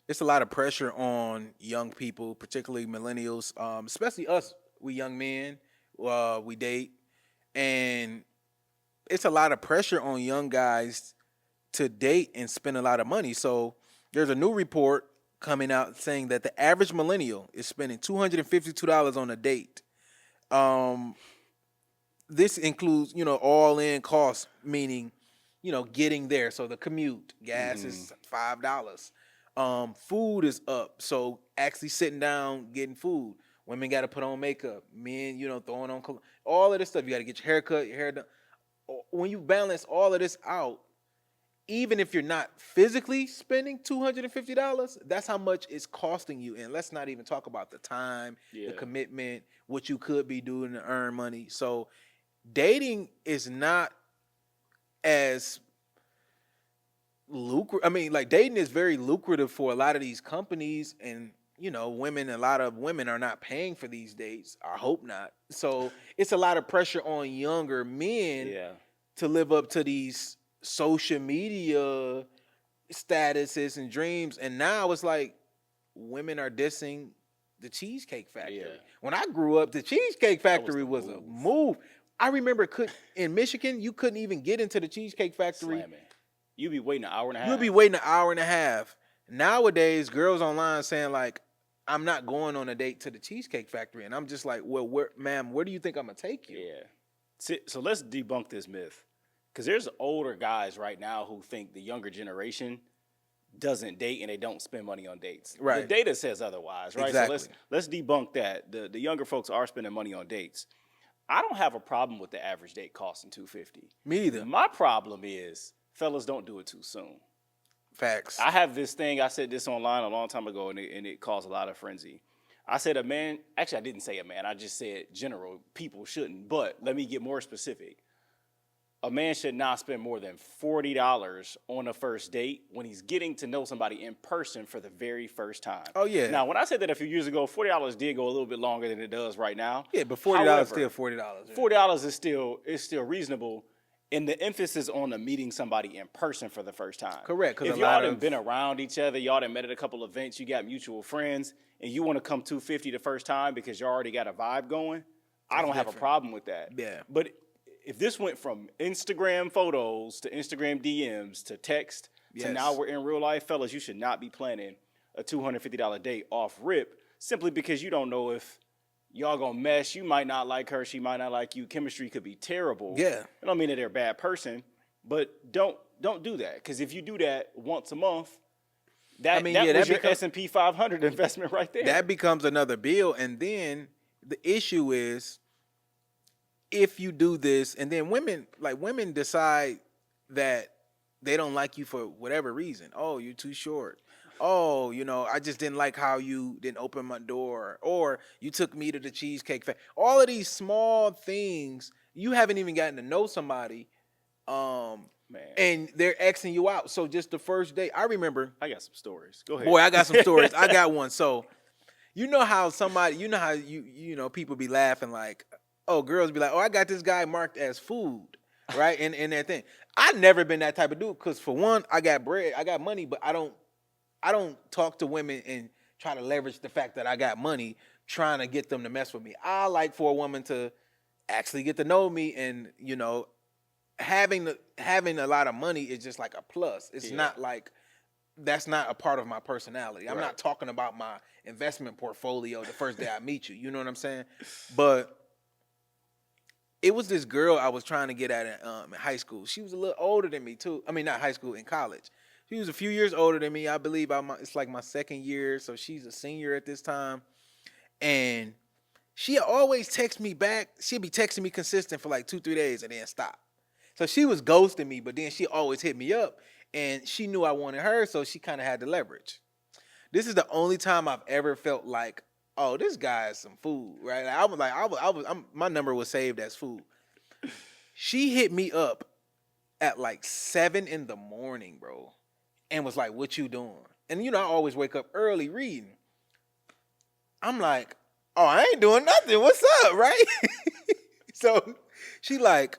it's a lot of pressure on young people, particularly millennials, especially us. We young men, we date, and it's a lot of pressure on young guys to date and spend a lot of money. So there's a new report coming out saying that the average millennial is spending $252 on a date. Um, this includes, all in costs, meaning, getting there. So the commute, gas Hmm. is $5. Food is up. So actually sitting down, getting food. Women got to put on makeup. Men, throwing on all of this stuff. You got to get your hair cut, your hair done. When you balance all of this out, even if you're not physically spending $250, that's how much it's costing you. And let's not even talk about the time, the Yeah. commitment, what you could be doing to earn money. So dating is not as lucrative. I mean, like dating is very lucrative for a lot of these companies, and women. A lot of women are not paying for these dates. I hope not. So it's a lot of pressure on younger men Yeah. to live up to these social media statuses and dreams. And now it's like women are dissing the Cheesecake Factory. Yeah. When I grew up, the Cheesecake That was Factory the was a move. move. I remember in Michigan, you couldn't even get into the Cheesecake Factory. Slamming. You be waiting an hour and a You'll half. be waiting an hour and a half. Nowadays, girls online saying like, I'm not going on a date to the Cheesecake Factory. And I'm just like, well, ma'am, where do you think I'm gonna take you? Yeah. So let's debunk this myth. Because there's older guys right now who think the younger generation doesn't date and they don't spend money on dates. Right. The data says otherwise, right? Exactly. So let's debunk that. The younger folks are spending money on dates. I don't have a problem with the average date costing $250. Me either. My problem is fellas don't do it too soon. Facts. I have this thing, I said this online a long time ago, and it caused a lot of frenzy. I said a man, actually I didn't say a man, I just said general, people shouldn't, but let me get more specific. A man should not spend more than $40 on a first date when he's getting to know somebody in person for the very first time. Oh, yeah. Now, when I said that a few years ago, $40 did go a little bit longer than it does right now. Yeah, but $40 is still $40. $40 is still reasonable, and the emphasis on the meeting somebody in person for the first time. Correct, 'cause If a y'all lot done of- been around each other, y'all done met at a couple events, you got mutual friends, and you want to come 250 the first time because you already got a vibe going, I don't have a different. problem with that. Yeah. But if this went from Instagram photos to Instagram DMs to text to Yes. now we're in real life, fellas, you should not be planning a $250 date off rip simply because you don't know if y'all gonna mesh. You might not like her, she might not like you. Chemistry could be terrible. Yeah. I don't mean that they're a bad person, but don't do that, because if you do that once a month, that was your becomes- S&P 500 investment right there. That becomes another bill. And then the issue is, if you do this, and then women decide that they don't like you for whatever reason. Oh, you're too short. Oh, I just didn't like how you didn't open my door, or you took me to the Cheesecake Factory. All of these small things, you haven't even gotten to know somebody, Man, and they're Xing you out. So just the first day, I remember. I got some stories. Go ahead. Boy, I got some stories. I got one. So, how people be laughing like, oh, girls be like, oh, I got this guy marked as food, right? And that thing. I never been that type of dude, because for one, I got bread, I got money, but I don't talk to women and try to leverage the fact that I got money trying to get them to mess with me. I like for a woman to actually get to know me, and having a lot of money is just like a plus. It's not like, that's not a part of my personality. I'm not talking about my investment portfolio the first day I meet you. You know what I'm saying? But it was this girl I was trying to get at in high school. She was a little older than me too. I mean, not high school, in college. She was a few years older than me. I believe it's like my second year, so she's a senior at this time. And she always text me back. She'd be texting me consistent for like 2-3 days and then stop. So she was ghosting me, but then she always hit me up, and she knew I wanted her, so she kind of had the leverage. This is the only time I've ever felt like, oh, this guy is some food, right? My number was saved as food. She hit me up at like 7 in the morning, bro, and was like, what you doing? And I always wake up early reading. I'm like, oh, I ain't doing nothing. What's up, right? So she like,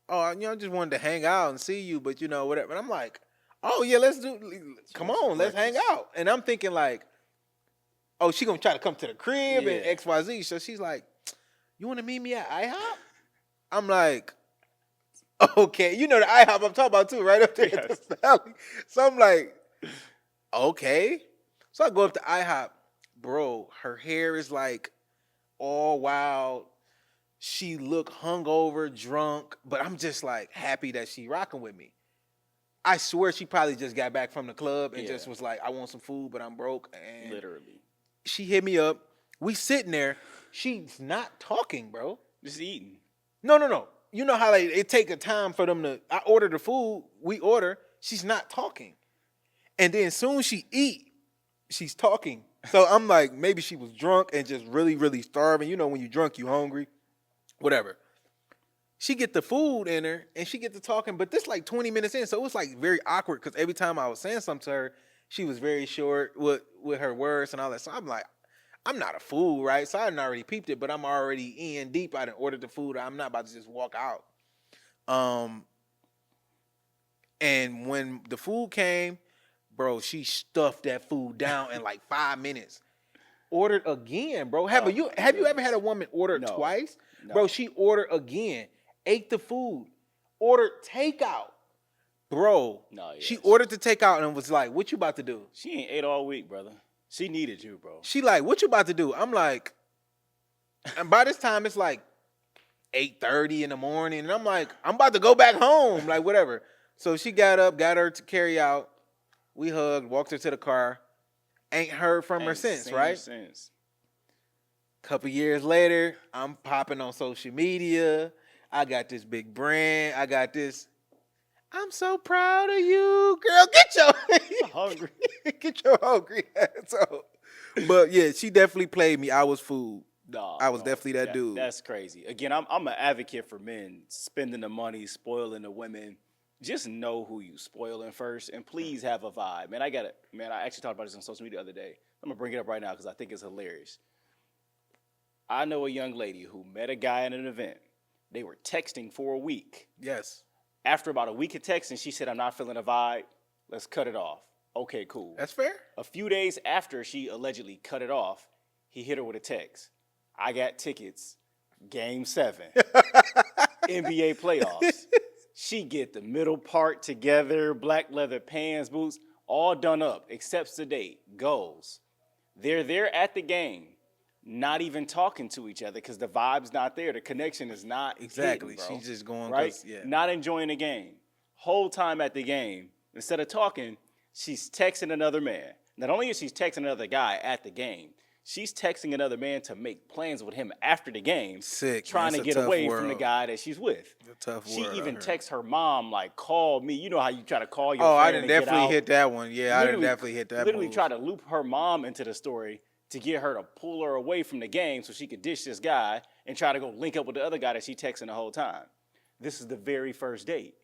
oh, I just wanted to hang out and see you, but whatever. And I'm like, oh yeah, let's do. She Come wants some on, let's hang breakfast. out. And I'm thinking like, oh, she gonna try to come to the crib and Yeah. X Y Z. So she's like, you want to meet me at IHOP? I'm like, okay, you know the IHOP I'm talking about too, right up there at Yes. the valley. So I'm like, okay. So I go up to IHOP, bro. Her hair is like all wild. She look hungover, drunk, but I'm just like happy that she rocking with me. I swear she probably just got back from the club and Yeah. just was like, I want some food, but I'm broke. And Literally. she hit me up. We sitting there. She's not talking, bro. Just eating. No, no, no. You know how like it take a time for them to. I order the food. We order. She's not talking, and then soon she eat. She's talking. So I'm like, maybe she was drunk and just really, really starving. You know, when you drunk, you hungry, whatever. She get the food in her and she get to talking, but this like 20 minutes in, so it was like very awkward because every time I was saying something to her, she was very short with her words and all that. So I'm like, I'm not a fool, right? So I didn't already peeped it, but I'm already in deep. I done ordered the food. I'm not about to just walk out. Um, and when the food came, bro, she stuffed that food down in like 5 minutes. Ordered again, bro. Have Oh, you my have you ever goodness. had a woman order No. twice? No. Bro, she ordered again, ate the food, ordered takeout. Bro, No, yeah. she ordered the takeout and was like, what you about to do? She ain't ate all week, brother. She needed you, bro. She like, what you about to do? I'm like, and by this time it's like 8:30 in the morning, and I'm like, I'm about to go back home, like whatever. So she got up, got her to carry out. We hugged, walked her to the car. Ain't heard from her Ain't since, seen right? her since. Couple years later, I'm popping on social media. I got this big brand. I got this. I'm so proud of you, girl. Get your Hungry. get your hungry ass out. But yeah, she definitely played me. I was fooled. No, I was no, definitely that dude. That's crazy. Again, I'm an advocate for men spending the money, spoiling the women. Just know who you spoiling first, and please have a vibe. Man, I got it. Man, I actually talked about this on social media the other day. I'm gonna bring it up right now because I think it's hilarious. I know a young lady who met a guy at an event. They were texting for a week. Yes, After about a week of texting, she said, "I'm not feeling a vibe. Let's cut it off." Okay, cool. that's fair. A few days after she allegedly cut it off, he hit her with a text. I got tickets, Game 7, NBA playoffs. She get the middle part together, black leather pants, boots, all done up, accepts the date, goes. They're there at the game, not even talking to each other because the vibe's not there. The connection is not Exactly. hitting, bro. She's just going 'cause, right. yeah. Not enjoying the game. Whole time at the game, instead of talking, she's texting another man. Not only is she texting another guy at the game, she's texting another man to make plans with him after the game, Sick, man. trying It's to a get tough away from the world. guy that she's with. A tough She world even out here. texts her mom, like, call me. You know how you try to call your Oh, friend I didn't and get definitely out. hit that one. Yeah, I didn't Literally- definitely hit that. Literally move. try to loop her mom into the story to get her to pull her away from the game so she could ditch this guy and try to go link up with the other guy that she texting the whole time. This is the very first date.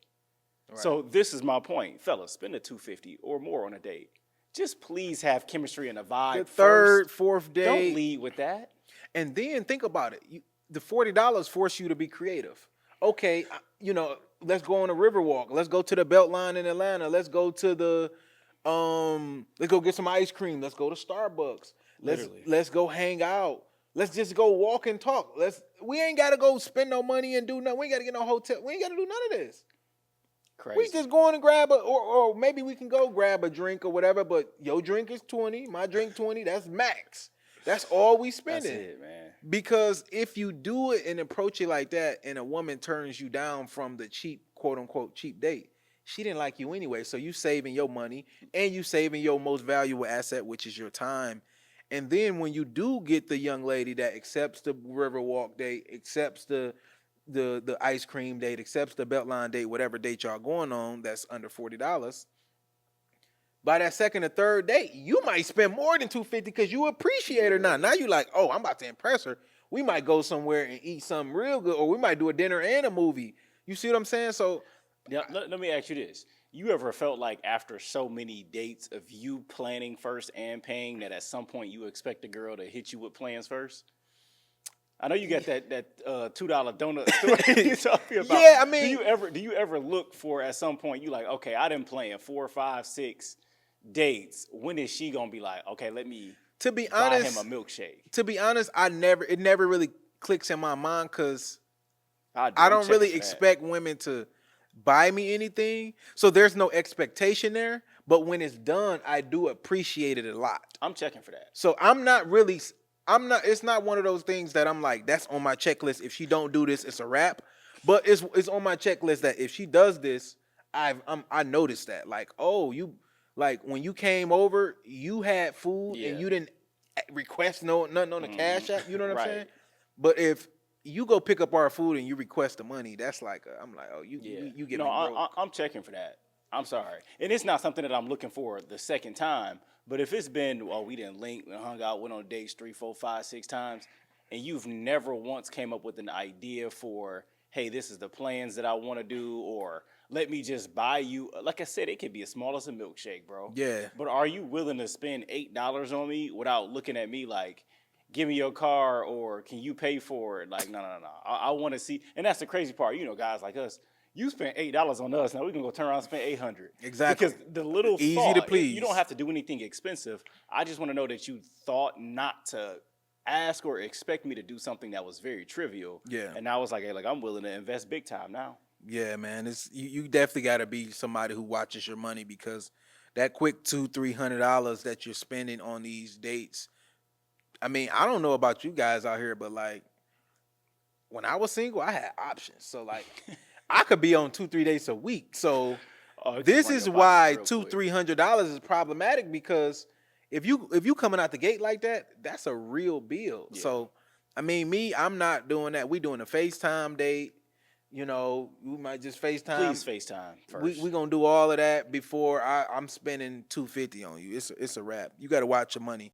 So this is my point. Fellas, spend the $250 or more on a date. Just please have chemistry and a vibe The first. third, fourth day. Don't lead with that. And then think about it. The $40 force you to be creative. Okay, let's go on a river walk. Let's go to the Beltline in Atlanta. Let's go to the let's go get some ice cream. Let's go to Starbucks. Literally. Let's go hang out. Let's just go walk and talk. We ain't gotta go spend no money and do nothing. We ain't gotta get no hotel. We ain't gotta do none of this. Crazy. We just going and grab or maybe we can go grab a drink or whatever, but your drink is 20, my drink 20, that's max. That's all we That's spending. it, man. Because if you do it and approach it like that and a woman turns you down from the cheap, quote unquote, cheap date, she didn't like you anyway. So you saving your money and you saving your most valuable asset, which is your time. And then when you do get the young lady that accepts the Riverwalk date, accepts the ice cream date, accepts the Beltline date, whatever date y'all going on, that's under $40. By that second or third date, you might spend more than $250 because you appreciate her now. Now you like, oh, I'm about to impress her. We might go somewhere and eat something real good, or we might do a dinner and a movie. You see what I'm saying? So Now, let me ask you this. You ever felt like after so many dates of you planning first and paying that at some point you expect a girl to hit you with plans first? I know you got that $2 donut store you talking about. Yeah, I mean, do you ever look for at some point you like, okay, I didn't plan 4, 5, 6 dates. When is she gonna be like, okay, let me to be buy him a honest, milkshake? it never really clicks in my mind because I I'm don't checking really for that. expect women to buy me anything. So there's no expectation there. But when it's done, I do appreciate it a lot. I'm checking for that. So it's not one of those things that I'm like, that's on my checklist. If she don't do this, it's a wrap. But it's on my checklist that if she does this, I noticed that. Like, oh, you like when you came over, you had food Yeah. and you didn't request nothing on the cash app. You know what I'm saying? Right. But if you go pick up our food and you request the money, that's like I'm like, oh, Yeah. you get No, me broke. I'm checking for that. I'm sorry. And it's not something that I'm looking for the second time. But if it's been, well, we didn't link, we hung out, went on dates 3, 4, 5, 6 times, and you've never once came up with an idea for, hey, this is the plans that I want to do, or let me just buy you. Like I said, it could be as small as a milkshake, bro. Yeah. But are you willing to spend $8 on me without looking at me like, give me your car, or can you pay for it? Like, no. I want to see. And that's the crazy part. You know, guys like us, you spent $8 on us. Now we can go turn around and spend $800. Exactly. Because the little Easy thought, to please. you don't have to do anything expensive. I just want to know that you thought not to ask or expect me to do something that was very trivial. Yeah. And I was like, hey, like I'm willing to invest big time now. Yeah, man. It's you definitely got to be somebody who watches your money because that quick $200-300 that you're spending on these dates. I mean, I don't know about you guys out here, but like when I was single, I had options. So like I could be on 2-3 dates a week. So this is why $200-300 is problematic because if you coming out the gate like that, that's a real bill. Yeah. So I mean, I'm not doing that. We doing a FaceTime date. You know, we might just FaceTime. Please FaceTime first. We gonna do all of that before I'm spending $250 on you. It's a wrap. You got to watch your money.